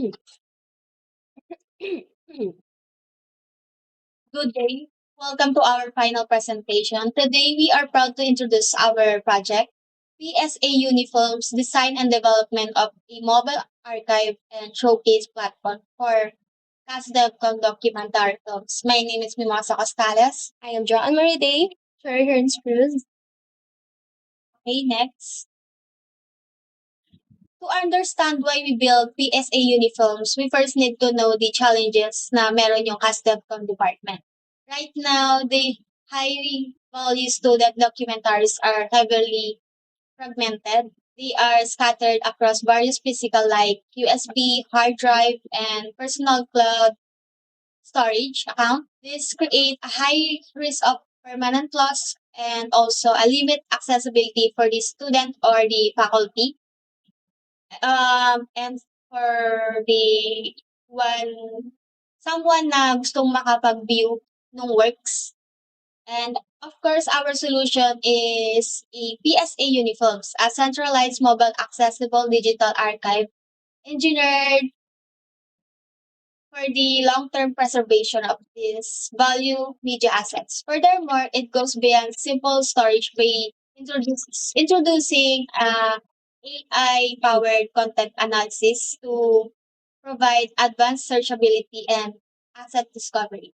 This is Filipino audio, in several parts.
Good day. Welcome to our final presentation. Today, we are proud to introduce our project, PSA Uniforms Design and Development of a Mobile Archive and Showcase Platform for CASDevCon documentary films. My name is Mimosa Costales. I am Joanne Marie Day. Cherry Hearns Cruz. Okay, next. To understand why we build PSA uniforms, we first need to know the challenges na meron yung CASDevCon department. Right now, the high value student documentaries are heavily fragmented. They are scattered across various physical like USB, hard drive, and personal cloud storage account. This creates a high risk of permanent loss and also a limit accessibility for the student or the faculty. And for the someone na gustong makapag-view ng works. And of course, our solution is a PSA Uniforms, a centralized mobile accessible digital archive engineered for the long-term preservation of these value media assets. Furthermore, it goes beyond simple storage by introducing AI-powered content analysis to provide advanced searchability and asset discovery.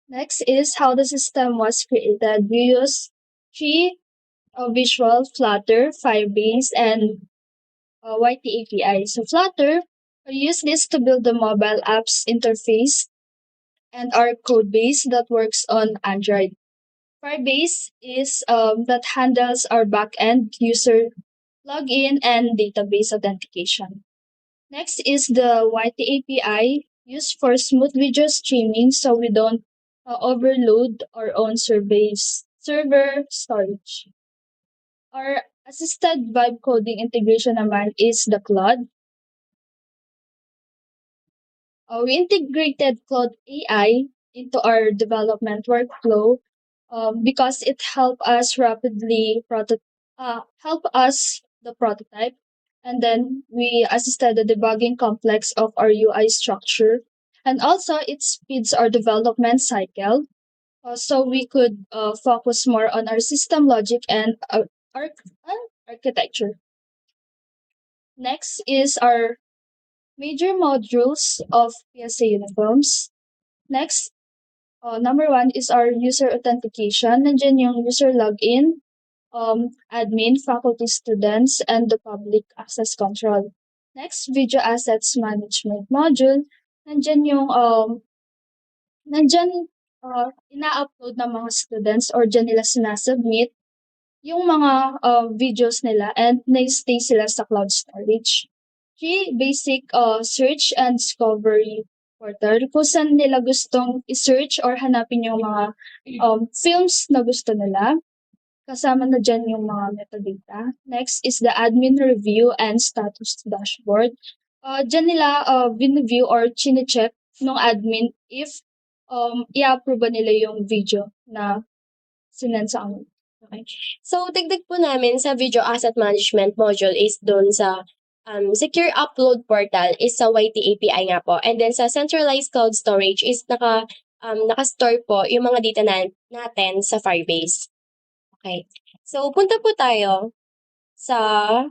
Next is how the system was created. We use three Visual, Flutter, Firebase, and YT API. So Flutter, we use this to build the mobile apps interface and our code base that works on Android. Firebase is that handles our backend user login and database authentication. Next is the YT API used for smooth video streaming so we don't overload our own server storage. Our assisted vibe coding integration naman is the Claude. We integrated Claude AI into our development workflow because it helped us rapidly help us the prototype, and then we assisted the debugging complex of our UI structure, and also it speeds our development cycle, so we could focus more on our system logic and architecture. Next is our major modules of PSA uniforms. Next, number one is our user authentication. Nandiyan yung user login, admin, faculty, students, and the public access control. Next, video assets management module. Nandiyan yung ina-upload ng mga students or dyan nila sinasubmit yung mga videos nila and na-stay sila sa cloud storage. Three, basic search and discovery portal. Kung saan nila gustong i-search or hanapin yung mga films na gusto nila. Kasama na dyan yung mga metadata. Next is the admin review and status dashboard. Dyan nila view or chine-check ng admin if i-approve ba nila yung video na sinend sa amin. Okay. So, dagdag po namin sa video asset management module is doon sa secure upload portal is sa YT API nga po. And then sa centralized cloud storage is naka-store po yung mga data natin sa Firebase. Okay. So, punta po tayo sa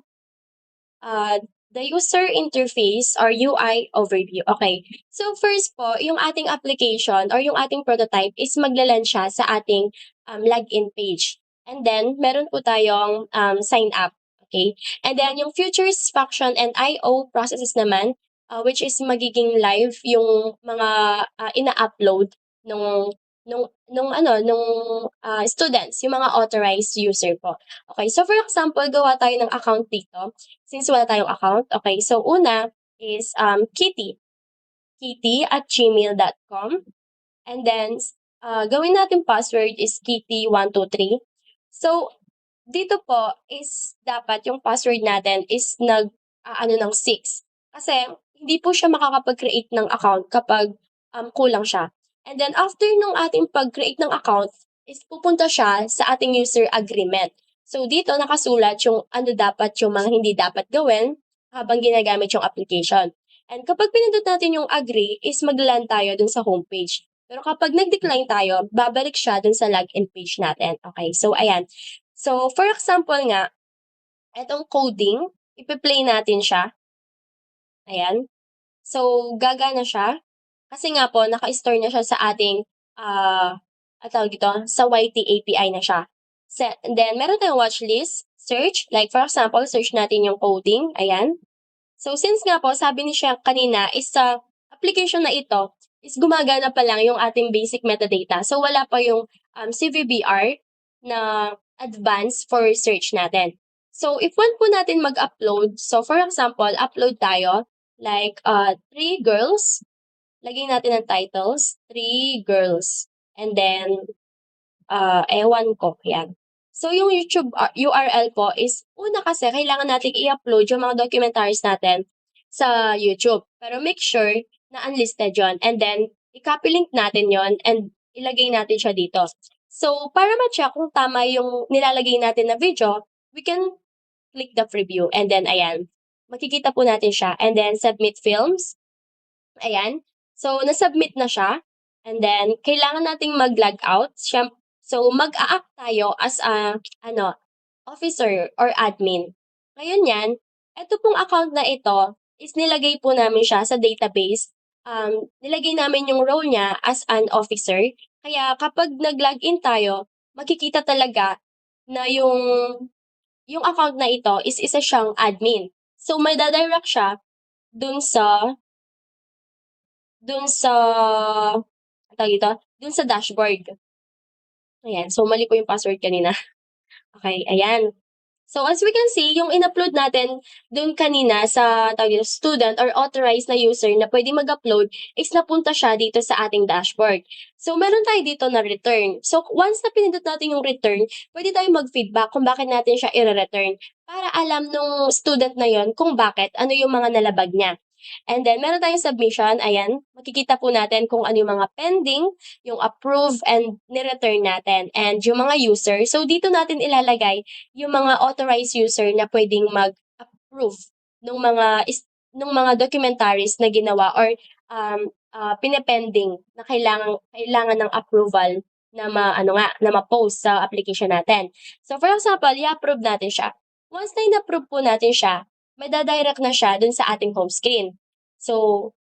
the user interface or UI overview. Okay. So, first po, yung ating application or yung ating prototype is maglalan siya sa ating login page. And then, meron po tayong sign up. Okay? And then, yung futures, function, and I/O processes naman, which is magiging live yung mga ina-upload nung students, yung mga authorized user po. Okay, so for example, gawa tayo ng account dito. Since wala tayong account, okay, so una is kitty@gmail.com. And then, gawin natin password is kitty123. So, dito po is dapat yung password natin is ng 6. Kasi, hindi po siya makakapag-create ng account kapag kulang siya. And then, after nung ating pag-create ng account, is pupunta siya sa ating user agreement. So, dito nakasulat yung ano dapat yung mga hindi dapat gawin. habang ginagamit yung application. And kapag pinindot natin yung agree, is magla-land tayo dun sa homepage. Pero kapag nag-decline tayo, babalik siya dun sa login page natin. Okay, so ayan. So, for example nga, etong coding, ipi-play natin siya. Ayan. So, gagana siya. Kasi nga po, naka-store na siya sa ating, tawag dito, sa YT API na siya. And then, meron tayong watchlist, search. Like, for example, search natin yung coding. Ayan. So, since nga po, sabi ni siya kanina, is sa application na ito, is gumagana pa lang yung ating basic metadata. So, wala pa yung CVBR na advanced for search natin. So, if one po natin mag-upload, so for example, upload tayo, like, 3 girls, lagyan natin ang titles, 3 girls, and then, ewan ko, yan. So, yung YouTube URL po is, una kasi, kailangan natin i-upload yung mga documentaries natin sa YouTube. Pero make sure na unlisted yon. And then, i-copy link natin yon and ilagay natin siya dito. So, para ma-check kung tama yung nilalagay natin na video, we can click the preview. And then, ayan, makikita po natin siya. And then, submit films. Ayan. So, nasubmit na siya. And then, kailangan nating mag-log out. So, mag-a-act tayo as a, officer or admin. Ngayon yan, ito pong account na ito is nilagay po namin siya sa database. Nilagay namin yung role niya as an officer. Kaya kapag nag-login tayo, makikita talaga na yung account na ito is isa siyang admin. So, may dadirect siya dun sa dun sa dashboard. Ayan. So, mali po yung password kanina. Okay, ayan. So, as we can see, yung in-upload natin dun kanina sa student or authorized na user na pwede mag-upload is napunta siya dito sa ating dashboard. So, meron tayo dito na return. So, once na pinindot natin yung return, pwede tayo mag-feedback kung bakit natin siya i-return para alam nung student na yon kung bakit, ano yung mga nalabag niya. And then, meron tayong submission. Ayan, makikita po natin kung ano yung mga pending, yung approve, and ni-return natin. And yung mga user. So, dito natin ilalagay yung mga authorized user na pwedeng mag-approve ng mga documentaries na ginawa or pinepending na kailangan ng approval na ma-post sa application natin. So, for example, i-approve natin siya. Once na in-approve po natin siya, may dadirect na siya dun sa ating home screen. So,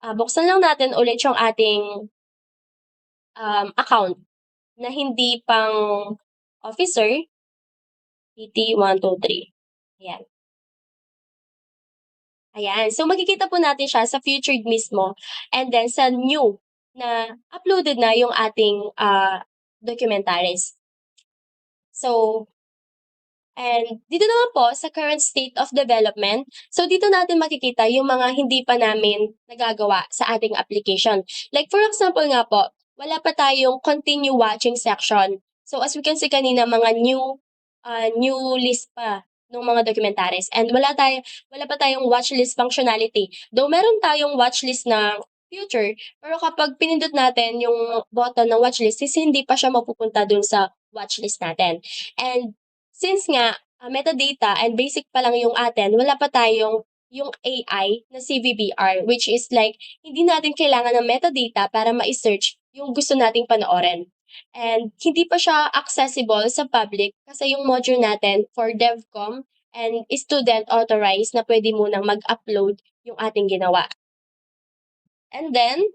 buksan lang natin ulit yung ating account na hindi pang officer, PT123. Ayan. Ayan. So, makikita po natin siya sa featured mismo and then sa new na uploaded na yung ating documentaries. So, and dito naman po sa current state of development, so dito natin makikita yung mga hindi pa namin nagagawa sa ating application. Like for example nga po, wala pa tayong continue watching section. So as we can see kanina, mga new list pa ng mga documentaries. And wala pa tayong watchlist functionality. Though meron tayong watchlist na future, pero kapag pinindot natin yung button ng watchlist, is hindi pa siya mapupunta dun sa watchlist natin. And since nga, metadata and basic pa lang yung atin, wala pa tayong yung AI na CVBR, which is like, hindi natin kailangan ng metadata para ma-search yung gusto nating panoorin. And hindi pa siya accessible sa public kasi yung module natin for DevCom and student authorized na pwede munang mag-upload yung ating ginawa. And then,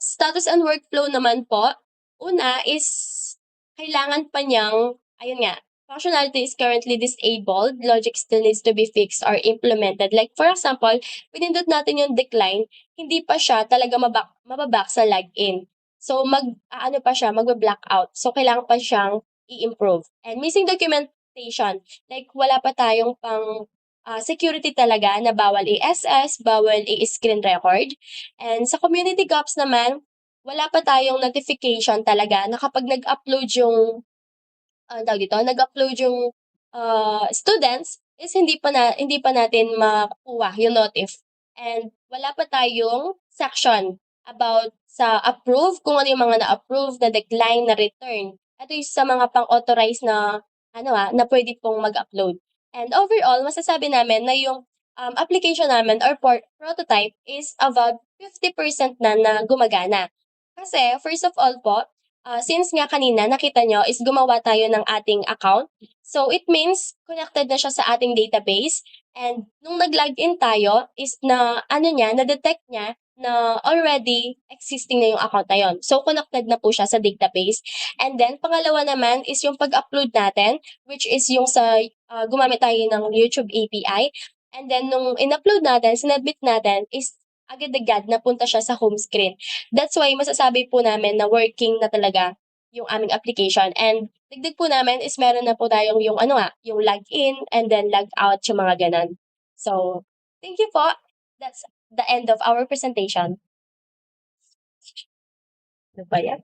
status and workflow naman po, una is kailangan pa niyang, ayun nga, functionality is currently disabled, logic still needs to be fixed or implemented. Like for example, pinindot natin yung decline, hindi pa siya talaga mababack sa login. So magba-black out. So kailangan pa siyang i-improve. And missing documentation, like wala pa tayong pang security talaga na bawal i-SS, bawal i-screen record. And sa community gaps naman, wala pa tayong notification talaga na kapag nag-upload yung nag-upload yung students is hindi pa natin makukuha yung notif. And wala pa tayong section about sa approve, kung ano yung mga na-approve, na-decline, na-return. Ito yung sa mga pang-authorize na na pwede pong mag-upload. And overall, masasabi namin na yung application namin or prototype is about 50% na gumagana. Kasi first of all po, since nga kanina nakita nyo is gumawa tayo ng ating account. So it means connected na siya sa ating database. And nung nag-login tayo is na-detect niya na already existing na yung account na yun. So connected na po siya sa database. And then pangalawa naman is yung pag-upload natin, which is yung sa gumamit tayo ng YouTube API. And then nung in-upload natin, sinabit natin is agad-agad napunta siya sa home screen. That's why masasabi po namin na working na talaga yung aming application. And dagdag po namin is meron na po tayong yung yung login and then log out yung mga ganon. So, thank you po. That's the end of our presentation. Ano ba yan?